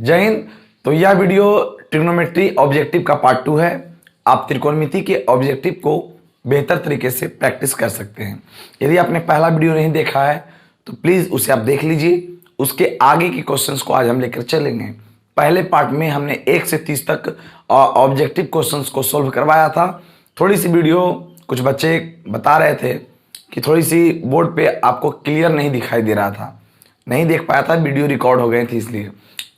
जय हिंद। तो यह वीडियो ट्रिग्नोमेट्री ऑब्जेक्टिव का पार्ट 2 है। आप त्रिकोणमिति के ऑब्जेक्टिव को बेहतर तरीके से प्रैक्टिस कर सकते हैं। यदि आपने पहला वीडियो नहीं देखा है तो प्लीज़ उसे आप देख लीजिए। उसके आगे के क्वेश्चंस को आज हम लेकर चलेंगे। पहले पार्ट में हमने 1 से 30 तक ऑब्जेक्टिव क्वेश्चंस को सोल्व करवाया था। थोड़ी सी वीडियो कुछ बच्चे बता रहे थे कि थोड़ी सी बोर्ड पे आपको क्लियर नहीं दिखाई दे रहा था, नहीं देख पाया था, वीडियो रिकॉर्ड हो गई थी, इसलिए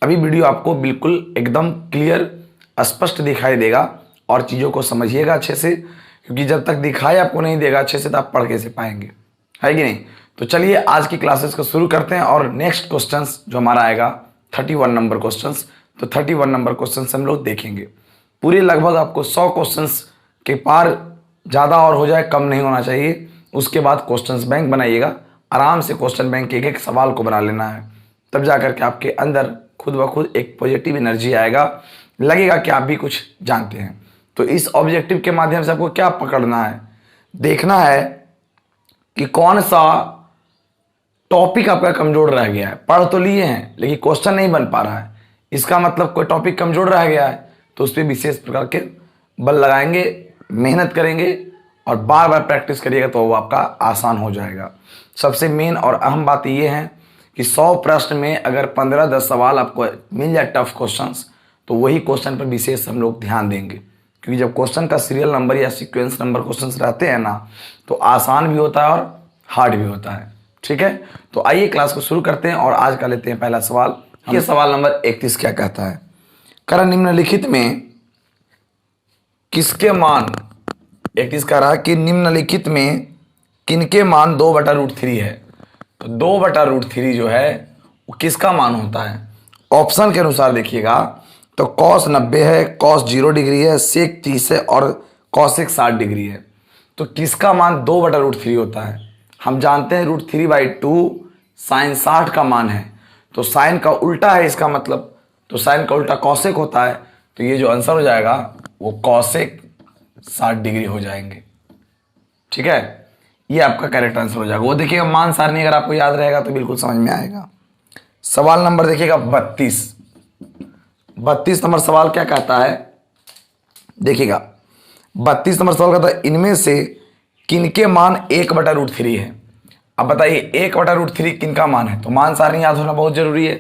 अभी वीडियो आपको बिल्कुल एकदम क्लियर स्पष्ट दिखाई देगा और चीज़ों को समझिएगा अच्छे से, क्योंकि जब तक दिखाई आपको नहीं देगा अच्छे से तो आप पढ़ कैसे पाएंगे, है कि नहीं। तो चलिए आज की क्लासेस को शुरू करते हैं और नेक्स्ट क्वेश्चंस जो हमारा आएगा 31 नंबर क्वेश्चंस, तो 31 नंबर क्वेश्चंस हम लोग देखेंगे। पूरे लगभग आपको 100 क्वेश्चंस के पार, ज़्यादा और हो जाए कम नहीं होना चाहिए। उसके बाद क्वेश्चंस बैंक बनाइएगा, आराम से क्वेश्चन बैंक के एक सवाल को बना लेना है, तब जा करके आपके अंदर खुद ब खुद एक पॉजिटिव एनर्जी आएगा, लगेगा कि आप भी कुछ जानते हैं। तो इस ऑब्जेक्टिव के माध्यम से आपको क्या पकड़ना है, देखना है कि कौन सा टॉपिक आपका कमजोर रह गया है। पढ़ तो लिए हैं लेकिन क्वेश्चन नहीं बन पा रहा है, इसका मतलब कोई टॉपिक कमजोर रह गया है, तो उस पर विशेष प्रकार के बल लगाएंगे, मेहनत करेंगे और बार बार प्रैक्टिस करिएगा तो वो आपका आसान हो जाएगा। सबसे मेन और अहम बात ये है कि 100 प्रश्न में अगर 15-10 सवाल आपको मिल जाए टफ क्वेश्चंस, तो वही क्वेश्चन पर विशेष हम लोग ध्यान देंगे, क्योंकि जब क्वेश्चन का सीरियल नंबर या सीक्वेंस नंबर क्वेश्चंस रहते हैं ना, तो आसान भी होता है और हार्ड भी होता है। ठीक है, तो आइए क्लास को शुरू करते हैं और आज का लेते हैं पहला सवाल। ये सवाल नंबर 31 क्या कहता है, कर निम्नलिखित में किसके मान, 31 कह रहा है कि निम्नलिखित में किनके मान 2/√3 है। तो 2/√3 जो है वो किसका मान होता है। ऑप्शन के अनुसार देखिएगा तो कॉस 90 है, कॉस 0 डिग्री है, सेक 30 है और कॉसेक 60 डिग्री है। तो किसका मान 2/√3 होता है। हम जानते हैं √3/2 साइन 60 का मान है, तो साइन का उल्टा है इसका मतलब, तो साइन का उल्टा कॉसेक होता है। तो ये जो आंसर हो जाएगा वो कॉसेक 60 डिग्री हो जाएंगे। ठीक है, ये आपका करेक्ट आंसर हो जाएगा। वो देखिएगा मान सारणी अगर आपको याद रहेगा तो बिल्कुल समझ में आएगा। सवाल नंबर देखिएगा 32 नंबर सवाल क्या कहता है, देखिएगा 32 नंबर सवाल कहता है इनमें से किनके मान 1/√3 है। अब बताइए 1/√3 किनका मान है, तो मान सारणी याद होना बहुत जरूरी है।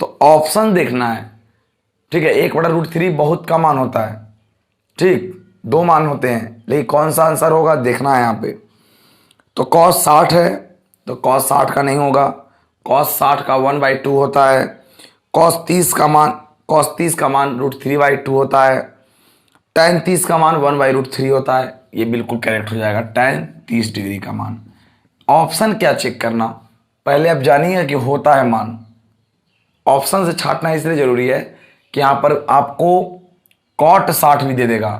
तो ऑप्शन देखना है, ठीक है। 1/√3 बहुत का मान होता है, ठीक, 2 मान होते हैं, लेकिन कौन सा आंसर होगा देखना है यहाँ पे। तो कॉस 60 है, तो कॉस 60 का नहीं होगा, कॉस 60 का 1/2 होता है। कॉस 30 का मान √3/2 होता है। tan 30 का मान 1/√3 होता है, ये बिल्कुल करेक्ट हो जाएगा, tan 30 डिग्री का मान। ऑप्शन क्या चेक करना, पहले आप जानिए कि होता है मान। ऑप्शन से छांटना इसलिए जरूरी है कि यहाँ पर आपको कॉट 60 भी दे देगा,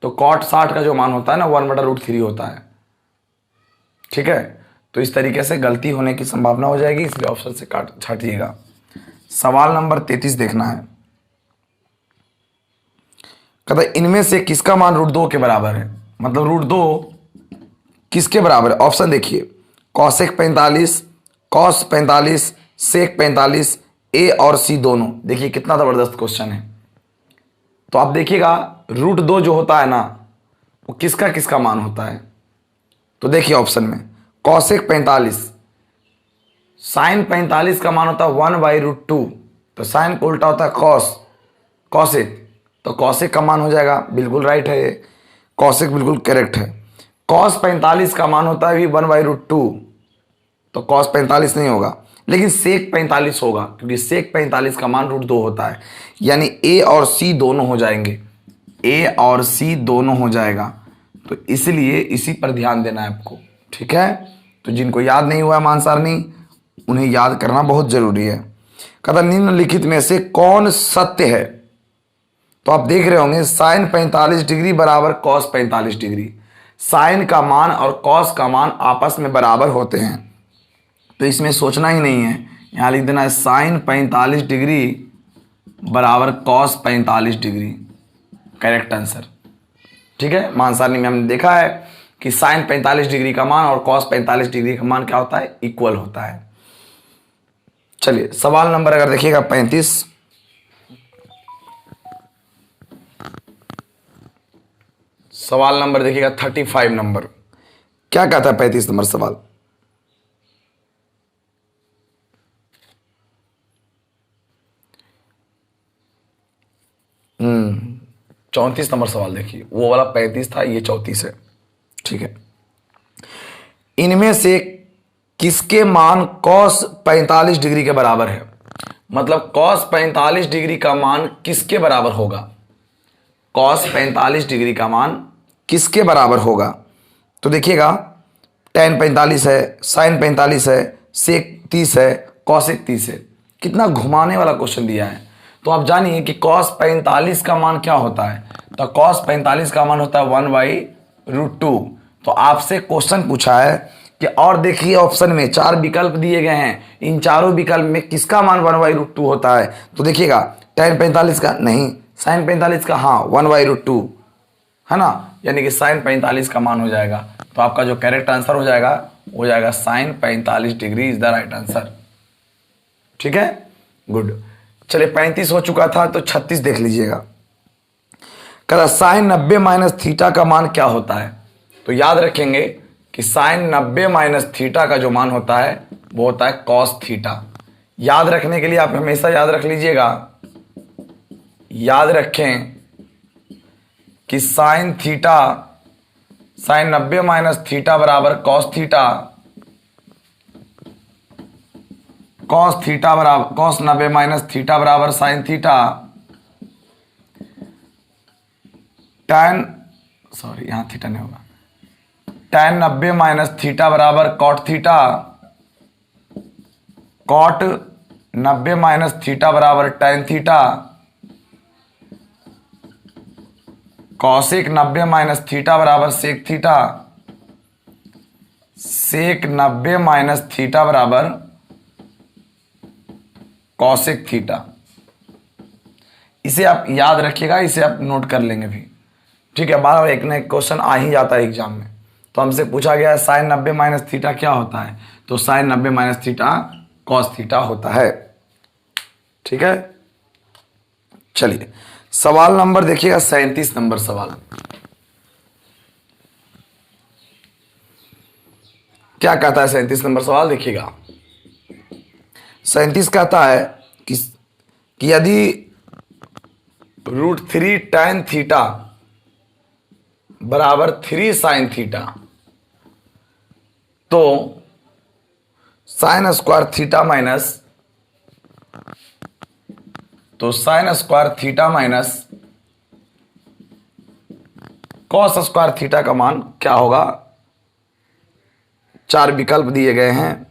तो कॉट 60 का जो मान होता है ना 1/√3 होता है। ठीक है, तो इस तरीके से गलती होने की संभावना हो जाएगी, इसलिए ऑप्शन से छाटिएगा। सवाल नंबर 33 देखना है, कहता है इनमें से किसका मान √2 के बराबर है। मतलब √2 किसके बराबर है। ऑप्शन देखिए, कॉसेक 45, कॉस 45, सेक 45, ए और सी दोनों। देखिए कितना जबरदस्त क्वेश्चन है। तो आप देखिएगा √2 जो होता है ना, वो किसका किसका मान होता है। तो देखिए ऑप्शन में कॉसेक 45, साइन 45 का मान होता है 1/√2, तो साइन को उल्टा होता है कॉसेक, तो कॉसेक का मान हो जाएगा, बिल्कुल राइट है ये, कॉसेक बिल्कुल करेक्ट है। कॉस 45 का मान होता है भी 1/√2, तो कॉस 45 नहीं होगा, लेकिन सेक 45 होगा, क्योंकि सेक 45 का मान √2 होता है, यानी ए और सी दोनों हो जाएंगे, ए और सी दोनों हो जाएगा। तो इसलिए इसी पर ध्यान देना है आपको। ठीक है, तो जिनको याद नहीं हुआ मान सारणी, उन्हें याद करना बहुत जरूरी है। कहता निम्नलिखित में से कौन सत्य है। तो आप देख रहे होंगे साइन 45 डिग्री बराबर कॉस 45 डिग्री, साइन का मान और कॉस का मान आपस में बराबर होते हैं, तो इसमें सोचना ही नहीं है, यहाँ लिख देना है साइन 45 डिग्री बराबर कॉस 45 डिग्री, करेक्ट आंसर। ठीक है, मान सारणी में हमने देखा है कि साइन 45 डिग्री का मान और कॉस 45 डिग्री का मान क्या होता है, इक्वल होता है। चलिए सवाल नंबर अगर देखिएगा 35, सवाल नंबर देखिएगा 35 नंबर, क्या कहता है 35 नंबर सवाल? हम्म 34 नंबर सवाल देखिए, वो वाला 35 था, ये 34 है। ठीक है, इनमें से किसके मान cos 45 डिग्री के बराबर है? मतलब cos 45 डिग्री का मान किसके बराबर होगा? cos 45 डिग्री का मान किसके बराबर होगा? तो देखिएगा tan 45 है, sin 45 है, sec 30 है, cosec 30 है। कितना घुमाने वाला क्वेश्चन दिया है। तो आप जानिए कि cos 45 का मान क्या होता है। तो cos 45 का मान होता है 1/√2। तो आपसे क्वेश्चन पूछा है कि और देखिए ऑप्शन में 4 विकल्प दिए गए हैं, इन चारों विकल्प में किसका मान 1/√2 होता है? तो देखिएगा tan 45 का नहीं, sin 45 का हाँ 1/√2 है ना, यानी कि sin 45 का मान हो जाएगा। तो आपका जो करेक्ट आंसर हो जाएगा sin 45 degree is the right answer. ठीक है, गुड। चलिए 35 हो चुका था, तो 36 देख लीजिएगा। कहता sin 90 माइनस थीटा का मान क्या होता है? तो याद रखेंगे कि sin 90 माइनस थीटा का जो मान होता है वो होता है cos थीटा। याद रखने के लिए आप हमेशा याद रख लीजिएगा, याद रखें कि sin theta, sin 90 minus theta बराबर cos थीटा, cos थीटा बराबर cos 90 माइनस थीटा बराबर sin थीटा, tan सॉरी यहां थीटा नहीं होगा, tan 90 माइनस थीटा बराबर cot theta, cot 90 minus theta बराबर tan theta, cosec 90 minus theta बराबर sec theta, sec 90 minus theta बराबर cosec थीटा। इसे आप याद रखिएगा, इसे आप नोट कर लेंगे भी। ठीक है, बार बार एक ना एक क्वेश्चन आ ही जाता है एग्जाम में। तो हमसे पूछा गया है sin 90 माइनस थीटा क्या होता है? तो sin 90 minus theta cos theta होता है। ठीक है, चलिए सवाल नंबर देखिएगा 37 नंबर सवाल, क्या कहता है 37 नंबर सवाल देखिएगा। 37 कहता है कि यदि √3 tan थीटा बराबर 3 sin थीटा, तो sin स्क्वायर थीटा माइनस, तो sin square theta minus cos square theta का मान क्या होगा? 4 विकल्प दिए गए हैं,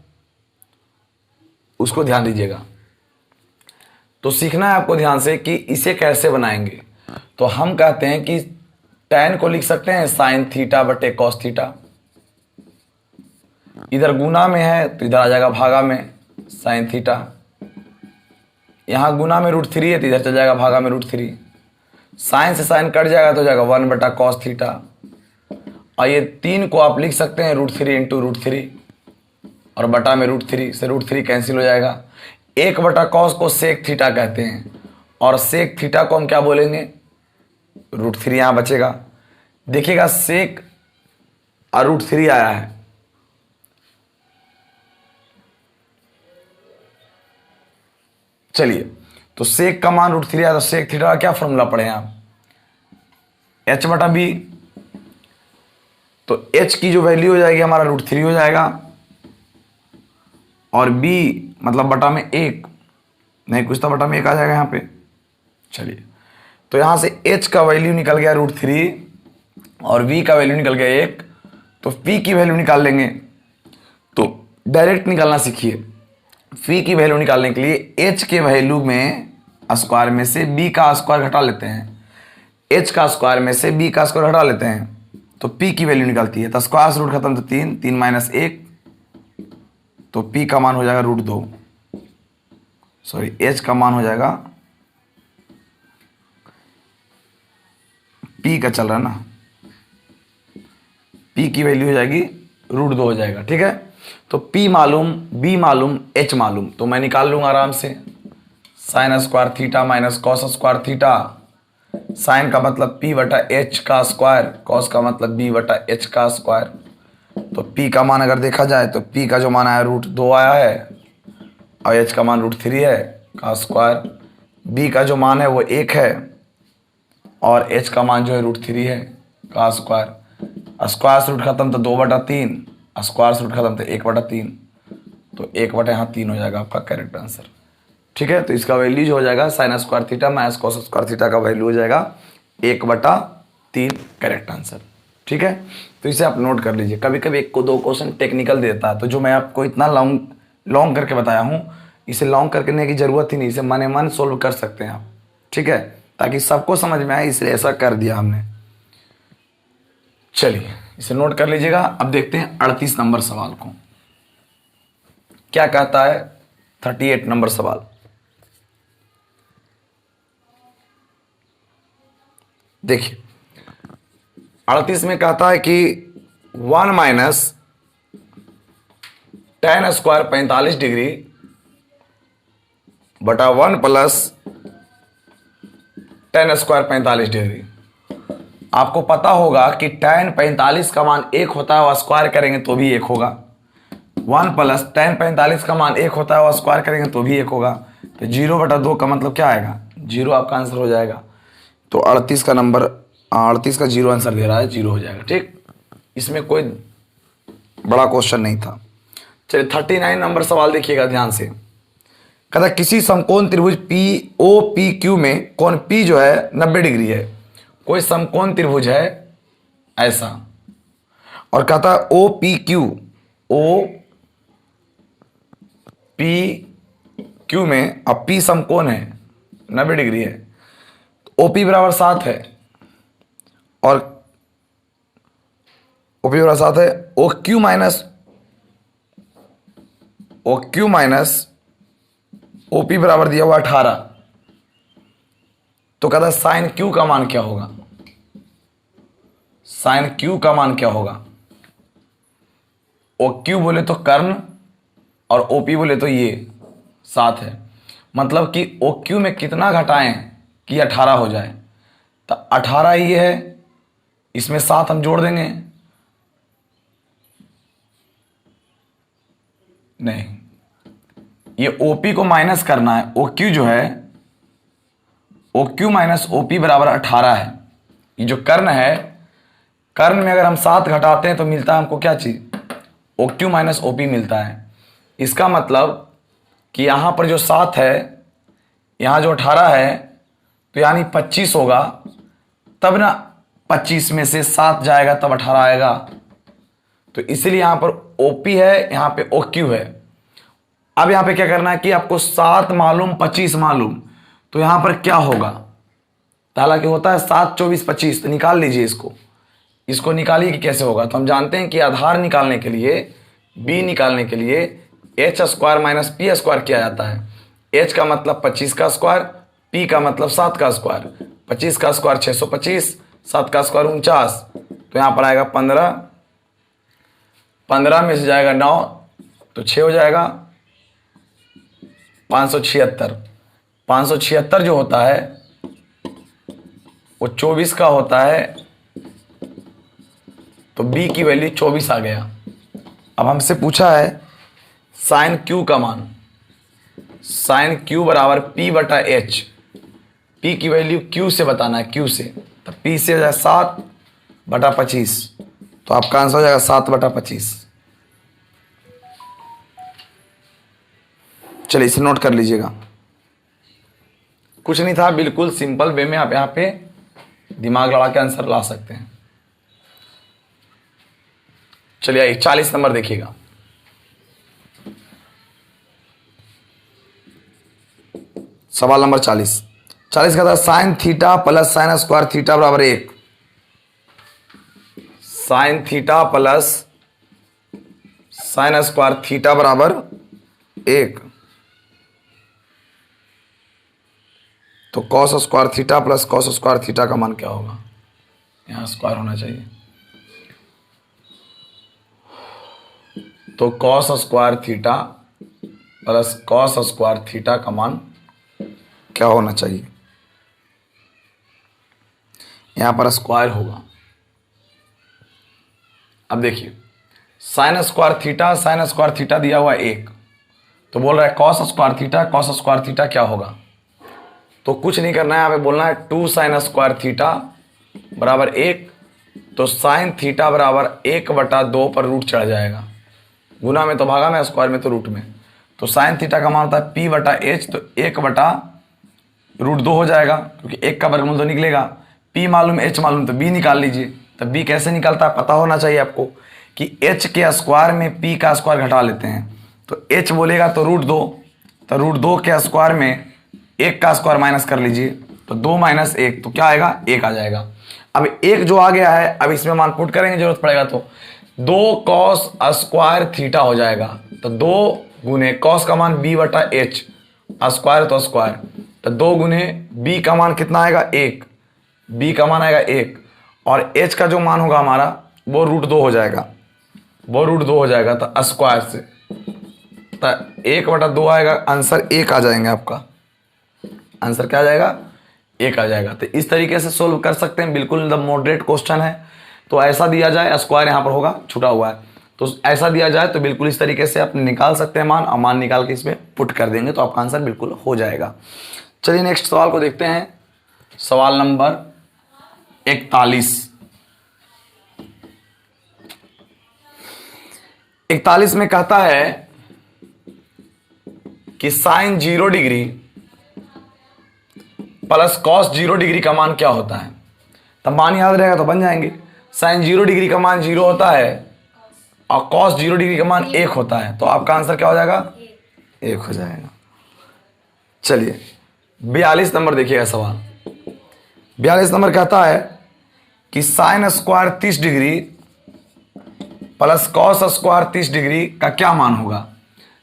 उसको ध्यान दीजिएगा। तो सीखना है आपको ध्यान से कि इसे कैसे बनाएंगे। तो हम कहते हैं कि tan को लिख सकते हैं sin थीटा बटे cos थीटा, इधर गुना में है तो इधर आ जाएगा भागा में sin थीटा, यहां गुना में √3 है तो इधर चल जाएगा भागा में √3, साइन से साइन कट जाएगा तो हो जाएगा 1 बटा cos थीटा, और ये 3 को आप लिख सकते हैं √3 इंटू √3, और बटा में √3 से √3 कैंसिल हो जाएगा। 1 बटा cos को sec थीटा कहते हैं, और sec थीटा को हम क्या बोलेंगे? √3 यहां बचेगा। देखिएगा sec और √3 आया है, चलिए तो sec का मान √3 आया, तो sec थीटा का क्या फॉर्मूला पढ़े आप? h बटा बी। तो h की जो वैल्यू हो जाएगी हमारा √3 हो जाएगा, और b मतलब बटा में 1 नहीं, कुछ तो बटा में 1 आ जाएगा यहाँ पे। चलिए तो यहाँ से h का वैल्यू निकल गया √3 और v का वैल्यू निकल गया 1, तो p की वैल्यू निकाल लेंगे। तो डायरेक्ट निकालना सीखिए। फी की वैल्यू निकालने के लिए h के वैल्यू में स्क्वायर में से b का स्क्वायर घटा लेते हैं, h का स्क्वायर में से b का स्क्वायर घटा लेते हैं, तो p की वैल्यू निकलती है। तो स्क्वायर से रूट खत्म, तो 3, 3 माइनस 1, तो p का मान हो जाएगा √2, सॉरी h का मान हो जाएगा, p का चल रहा है ना, p की वैल्यू हो जाएगी √2 हो जाएगा। ठीक है, तो P मालूम, B मालूम, H मालूम, तो मैं निकाल लूंगा आराम से। Sine square theta minus cos square theta. Sine का मतलब P बटा H का स्क्वायर, कॉस का मतलब B बटा H का स्क्वायर। तो P का मान अगर देखा जाए तो P का जो मान आया √2 आया है और H का मान √3 है का स्क्वायर। B का जो मान है वो 1 है और H का मान जो है √3 है का स्क्वायर। स्क्वायर से रूट खत्म तो 2/3, स्क्वायर से रूट खत्म तो 1/3, तो 1 यहाँ 3 हो जाएगा आपका करेक्ट आंसर। ठीक है, तो इसका वैल्यू जो हो जाएगा sign square theta minus cos square theta का वैल्यू हो जाएगा 1/3 करेक्ट आंसर। ठीक है, तो इसे आप नोट कर लीजिए। कभी कभी 1 को 2 क्वेश्चन टेक्निकल देता है, तो जो मैं आपको इतना लॉन्ग करके बताया हूँ, इसे लॉन्ग करने की जरूरत ही नहीं, इसे मन मन सोल्व कर सकते हैं आप। ठीक है, ताकि सबको समझ में आए, इसलिए ऐसा कर दिया हमने। चलिए इसे नोट कर लीजिएगा। अब देखते हैं 38 नंबर सवाल को क्या कहता है। 38 नंबर सवाल देखिए, 38 में कहता है कि 1 माइनस tan स्क्वायर 45 डिग्री बटा 1 प्लस tan स्क्वायर 45 डिग्री। आपको पता होगा कि tan 45 का मान 1 होता है और स्क्वायर करेंगे तो भी 1 होगा। 1 प्लस tan 45 का मान 1 होता है और स्क्वायर करेंगे तो भी 1 होगा। तो 0/2 का मतलब क्या आएगा? 0 आपका आंसर हो जाएगा। तो 38 का नंबर 38 का 0 आंसर दे रहा है, 0 हो जाएगा। ठीक, इसमें कोई बड़ा क्वेश्चन नहीं था। चलिए 39 नंबर सवाल देखिएगा ध्यान से। कहता किसी समकोण त्रिभुज POPQ में कोण P जो है 90 डिग्री है। कोई समकोण त्रिभुज है ऐसा, और कहता है OPQ में, अब P समकोण है 90 डिग्री है, OP बराबर 7 है और OP बराबर 7 है। OQ माइनस OP बराबर दिया हुआ 18। तो कहता है साइन Q का मान क्या होगा? साइन Q का मान क्या होगा? OQ बोले तो कर्ण और OP बोले तो ये 7 है। मतलब कि OQ में कितना घटाएं कि 18 हो जाए? तो 18 ये है, इसमें 7 हम जोड़ देंगे। नहीं, ये OP को माइनस करना है। OQ जो है, OQ माइनस OP बराबर 18 है। ये जो कर्ण है, कर्ण में अगर हम 7 घटाते हैं तो मिलता है हमको क्या चीज? OQ माइनस OP मिलता है। इसका मतलब कि यहाँ पर जो 7 है, यहाँ जो 18 है, तो यानी 25 होगा। तब ना 25 में से 7 जाएगा तब 18 आएगा। तो इसलिए यहाँ पर OP है, यहाँ पे OQ है। अब यहाँ पे क्या करना है कि आपको 7 मालूम 25 मालूम, तो यहाँ पर क्या होगा? हालांकि होता है 7 24 25, तो निकाल लीजिए इसको निकालिए कि कैसे होगा। तो हम जानते हैं कि आधार निकालने के लिए, B निकालने के लिए H square minus P square किया जाता है। H का मतलब 25 का स्क्वायर, P का मतलब 7 का स्क्वायर। 25 का स्क्वायर 625, 7 का स्क्वायर 49, तो यहाँ पर आएगा 15। 15 में से जाएगा 9 तो 6 हो जाएगा। 576। 576 जो होता है वो 24 का होता है, तो B की वैल्यू 24 आ गया। अब हमसे पूछा है साइन Q का मान। साइन Q बराबर P बटा H। P की वैल्यू Q से बताना है, Q से। तो P से हो जाए 7/25, तो आपका आंसर हो जाएगा 7/25। चलिए इसे नोट कर लीजिएगा। कुछ नहीं था, बिल्कुल सिंपल वे में आप यहाँ पे दिमाग लड़ा के आंसर ला सकते हैं। चलिए आइए 40 नंबर देखिएगा। सवाल नंबर 40 का था sine theta plus sign square theta बराबर 1। Sine theta plus sign square theta बराबर 1। तो cos square theta plus cos square theta का मान क्या होगा? यहां स्क्वायर होना चाहिए। तो cos square theta plus cos square theta का मान क्या होना चाहिए? यहां पर स्क्वायर होगा। अब देखिए साइन स्क्वायर थीटा दिया हुआ है 1, तो बोल रहा है कॉस स्क्वायर थीटा क्या होगा? तो कुछ नहीं करना है, यहाँ पे बोलना है 2 साइन स्क्वायर थीटा बराबर 1, तो साइन थीटा बराबर 1/2 पर रूट चढ़ जाएगा। गुना में तो भागा में, स्क्वायर में तो रूट में। तो साइन थीटा का मान होता है p/h, तो 1/√2 हो जाएगा, क्योंकि 1 का वर्गमूल तो निकलेगा। p मालूम, h मालूम, तो b निकाल लीजिए। तो b कैसे निकलता है पता होना चाहिए आपको कि h के स्क्वायर में p का स्क्वायर घटा लेते हैं। तो h बोलेगा तो √2, तो √2 के स्क्वायर में 1 का स्क्वायर माइनस कर लीजिए, तो 2 - 1, तो क्या आएगा? 1 आ जाएगा। अब 1 जो आ गया है, अब इसमें मान पुट करेंगे जरूरत पड़ेगा तो 2 कॉस स्क्वायर थीटा हो जाएगा। तो 2 गुने कॉस का मान b/h, स्क्वायर तो स्क्वायर, तो 2 गुने b का मान कितना आएगा? 1, b का मान आएगा 1, और h का जो मान होगा हमारा वो √2 हो जाएगा, तो स्क्वायर से तो 1/2 आएगा। आंसर 1 आ जाएंगे आपका। आंसर क्या आ जाएगा? 1 आ जाएगा। तो इस तरीके से सोल्व कर सकते हैं, बिल्कुल द मॉडरेट क्वेश्चन है। तो ऐसा दिया जाए, स्क्वायर यहाँ पर होगा, छुटा हुआ है, तो ऐसा दिया जाए तो बिल्कुल इस तरीके से आप निकाल सकते हैं मान, और मान निकाल के इसमें पुट कर देंगे तो आपका आंसर बिल्कुल हो जाएगा। चलिए नेक्स्ट सवाल को देखते हैं। सवाल नंबर 41 में कहता है कि sine 0 degree plus cos 0 degree का मान क्या होता है? तब मान याद रहेगा तो बन जाएंगे। साइन 0 डिग्री का मान 0 होता है और कॉस 0 डिग्री का मान 1 होता है, तो आपका आंसर क्या हो जाएगा? 1 हो जाएगा। चलिए 42 नंबर देखिएगा सवाल। 42 नंबर कहता है कि sine square 30 degree plus cos square 30 degree का क्या मान होगा?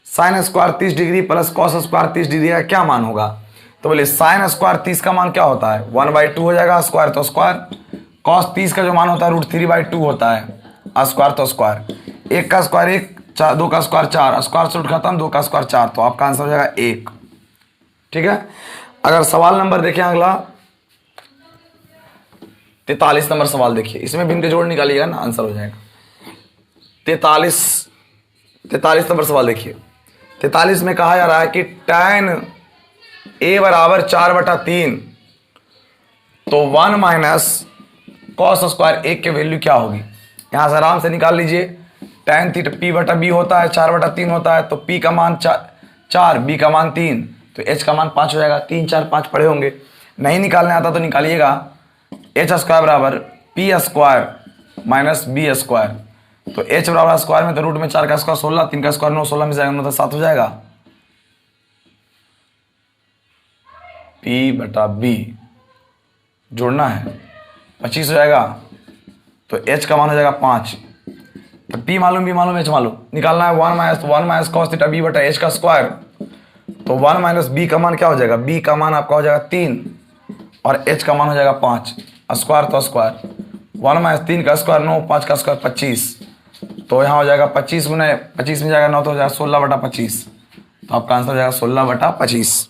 Sine square 30 degree plus cos square 30 degree का क्या मान होगा? तो बोले साइन स्क्वायर 30 का मान क्या होता है? 1/2 हो जाएगा, स्क्वायर तो स्क्वायर। कॉस 30 का जो मान होता है √3/2 होता है, स्क्वायर तो स्क्वायर। 1 का स्क्वायर 1, 2 का स्क्वायर 4, स्क्वायर से रूट खत्म, 2 का स्क्वायर 4, तो आपका आंसर हो जाएगा 1। ठीक है। अगर सवाल नंबर देखें अगला 43 नंबर सवाल देखिए, इसमें भिन्न के जोड़ निकालिएगा ना, आंसर हो जाएगा। 43 नंबर सवाल देखिए। 43 में कहा जा रहा है कि tan a बराबर 4/3, तो 1 माइनस कॉस स्क्वायर 1 की वैल्यू क्या होगी? यहां से आराम से निकाल लीजिए। tan थीटा p/b होता है, 4/3 होता है, तो p का मान 4, b का मान 3, तो h का मान 5 हो जाएगा। 3, 4, 5 पढ़े होंगे, नहीं निकालने आता तो निकालिएगा। h स्क्वायर बराबर p square minus b square, तो h बराबर स्क्वायर में तो रूट में 4 का स्क्वायर 16, 3 का स्क्वायर 9, 16 में जाएगा 9 तो 7 हो जाएगा। p/b जोड़ना है, 25 हो जाएगा, तो h का मान हो जाएगा 5। तो p मालूम, b मालूम, h मालूम, निकालना है 1 माइनस कॉस थीटा b/h का स्क्वायर, तो 1 माइनस b का मान क्या हो जाएगा? b का मान आपका हो जाएगा 3 और h का मान हो जाएगा 5, स्क्वायर तो स्क्वायर। 1 माइनस 3 का स्क्वायर 9, 5 का स्क्वायर 25, तो यहाँ हो जाएगा 25 गुने 25 में जाएगा 9, तो हो जाएगा 16/25, तो आपका आंसर हो जाएगा 16/25।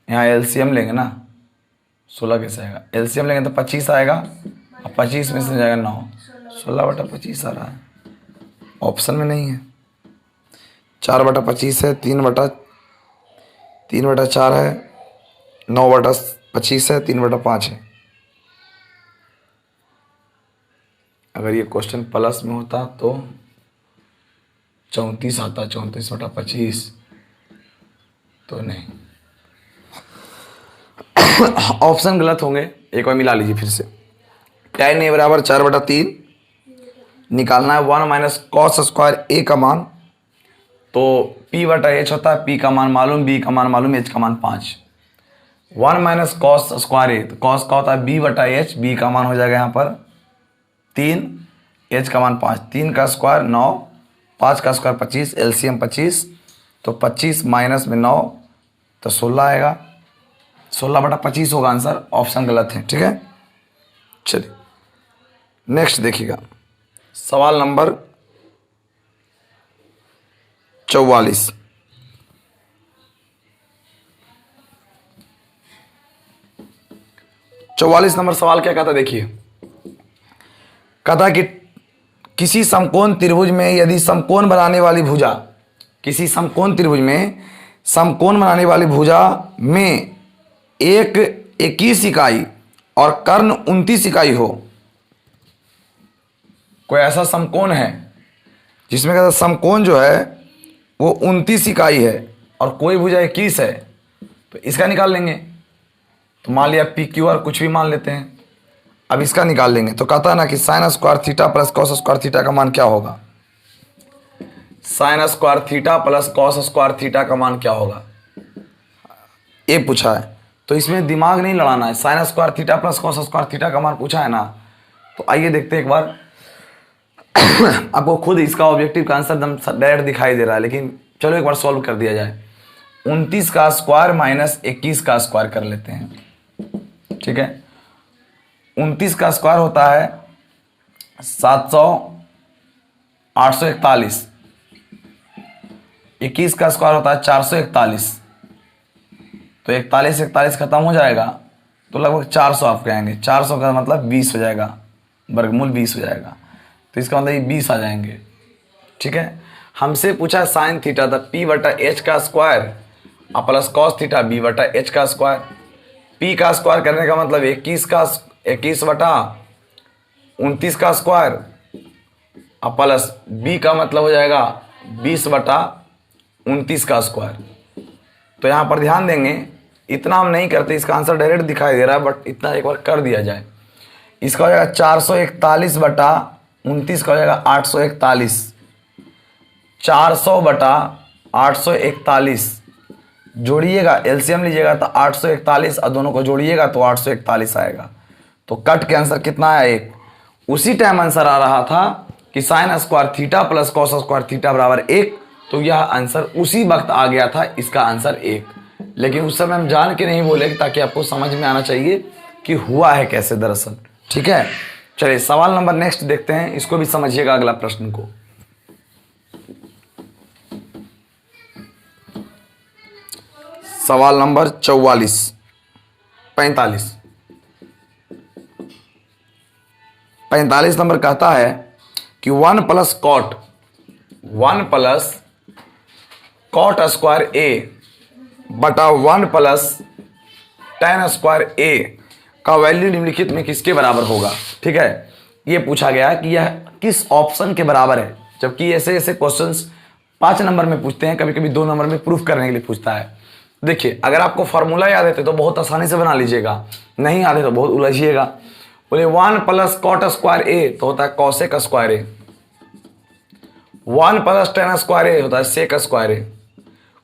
यहाँ एलसीएम लेंगे ना, 16 कैसे आएगा? एलसीएम लेंगे तो 25 आएगा, और 25 में से जाएगा 9, 16/25 आ रहा है, ऑप्शन में नहीं है। 4/25 है, 3/4 है, 9/25 है, 3/5 है। अगर ये क्वेश्चन प्लस में होता तो 34 आता, 34/25, तो नहीं, ऑप्शन गलत होंगे। एक बार मिला लीजिए फिर से। tan a बराबर 4/3 निकालना है 1 माइनस कॉस स्क्वायर a का मान, तो p/h होता है, p का मान मालूम, b का मान मालूम, h का मान 5। 1 माइनस कॉस स्क्वायर a, तो कॉस का होता है b/h, b का मान हो जाएगा यहाँ पर 3, h का मान 5, 3 का स्क्वायर 9, 5 का स्क्वायर 25, एलसीएम 25, तो 25 माइनस में 9 तो 16 आएगा। 16/25 होगा आंसर, ऑप्शन गलत है। ठीक है, चलिए नेक्स्ट देखिएगा, सवाल नंबर 44। नंबर सवाल क्या कहता, देखिए कहता कि किसी समकोण त्रिभुज में यदि समकोण बनाने वाली भुजा, किसी समकोण त्रिभुज में समकोण बनाने वाली भुजा में एक 21 इकाई और कर्ण 29 इकाई हो। कोई ऐसा समकोण है जिसमें कहता समकोण जो है वो 29 इकाई है और कोई भुजा 21 है, तो इसका निकाल लेंगे। तो मान लिया पी क्यू आर कुछ भी मान लेते हैं, अब इसका निकाल लेंगे। तो कहता है ना कि sign square theta plus cos square theta का मान क्या होगा। Sign square theta plus cos square theta का मान क्या होगा, ये पूछा है। तो इसमें दिमाग नहीं लड़ाना है, sign square theta plus cos square theta का मान पूछा है ना। तो आइए देखते हैं एक बार। आपको खुद इसका ऑब्जेक्टिव का आंसर एकदम डायरेक्ट दिखाई दे रहा है, लेकिन चलो एक बार सॉल्व कर दिया जाए। 29 का स्क्वायर माइनस 21 का स्क्वायर कर लेते हैं। ठीक है, 29 का स्क्वायर होता है 700 841, 21 का स्क्वायर होता है 441। तो 41 खत्म हो जाएगा तो लगभग 400 आप कहेंगे। 400 का मतलब 20 हो जाएगा, वर्गमूल 20 हो जाएगा, तो इसका मतलब ये 20 आ जाएंगे। ठीक है, हमसे पूछा साइन थीटा था p/h का स्क्वायर और प्लस कॉस थीटा b/h का स्क्वायर। p का स्क्वायर करने का मतलब 21 बटा 29 का स्क्वायर और प्लस b का मतलब हो जाएगा 20/29 का स्क्वायर। तो यहाँ पर ध्यान देंगे, इतना हम नहीं करते, इसका आंसर डायरेक्ट दिखाई दे रहा है, बट इतना एक बार कर दिया जाए। इसका हो जाएगा 441/29 का हो जाएगा 841। 400/841 जोड़िएगा, एलसीएम लीजिएगा तो 841 और दोनों को जोड़िएगा तो 841 आएगा। तो कट के आंसर कितना आया, 1। उसी टाइम आंसर आ रहा था कि sign square theta plus cos square theta बराबर 1, तो यह आंसर उसी वक्त आ गया था, इसका आंसर 1। लेकिन उस समय हम जान के नहीं बोले ताकि आपको समझ में आना चाहिए कि हुआ है कैसे दरअसल। ठीक है, चलिए सवाल नंबर नेक्स्ट देखते हैं, इसको भी समझिएगा अगला प्रश्न को। सवाल नंबर 45 नंबर कहता है कि 1 प्लस कॉट स्क्वायर ए बटा 1 प्लस tan स्क्वायर ए का वैल्यू निम्नलिखित में किसके बराबर होगा। ठीक है, ये पूछा गया कि यह किस ऑप्शन के बराबर है, जबकि ऐसे क्वेश्चंस 5 नंबर में पूछते हैं, कभी कभी 2 नंबर में प्रूफ करने के लिए पूछता है। देखिए, अगर आपको फॉर्मूला याद है तो बहुत आसानी से बना लीजिएगा, नहीं याद है तो बहुत उलझिएगा। बोले 1 प्लस कॉट स्क्वायर ए तो होता है कॉसेक स्क्वायर ए, 1 प्लस tan स्क्वायर ए होता है सेक स्क्वायर ए।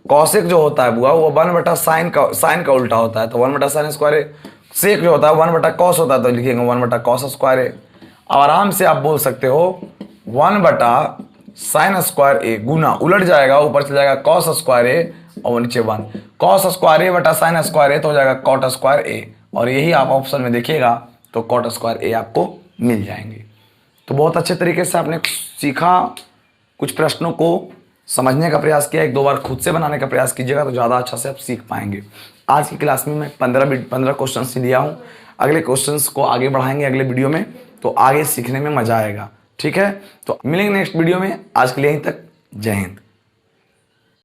कॉसेक जो होता है बुआ वो 1/साइन का उल्टा होता है, तो 1/साइन स्क्वायर ए। सेक जो होता है 1/कॉस होता है, तो लिखेंगे 1/कॉस स्क्वायर ए। अब आराम से आप बोल सकते हो 1/साइन स्क्वायर ए गुना उलट जाएगा, ऊपर चल जाएगा कॉस स्क्वायर ए और नीचे 1 कॉस स्क्वायर ए बटा साइन स्क्वायर ए, तो हो जाएगा कॉट स्क्वायर ए। और यही आप ऑप्शन में देखिएगा तो कॉट स्क्वायर ए आपको मिल जाएंगे। तो बहुत अच्छे तरीके से आपने सीखा, कुछ प्रश्नों को समझने का प्रयास किया, 1-2 बार खुद से बनाने का प्रयास कीजिएगा तो ज़्यादा अच्छा से आप सीख पाएंगे। आज की क्लास में मैं 15 क्वेश्चन लिया हूँ, अगले क्वेश्चंस को आगे बढ़ाएंगे अगले वीडियो में, तो आगे सीखने में मज़ा आएगा। ठीक है, तो मिलेंगे नेक्स्ट वीडियो में, आज के लिए यहीं तक, जय हिंद।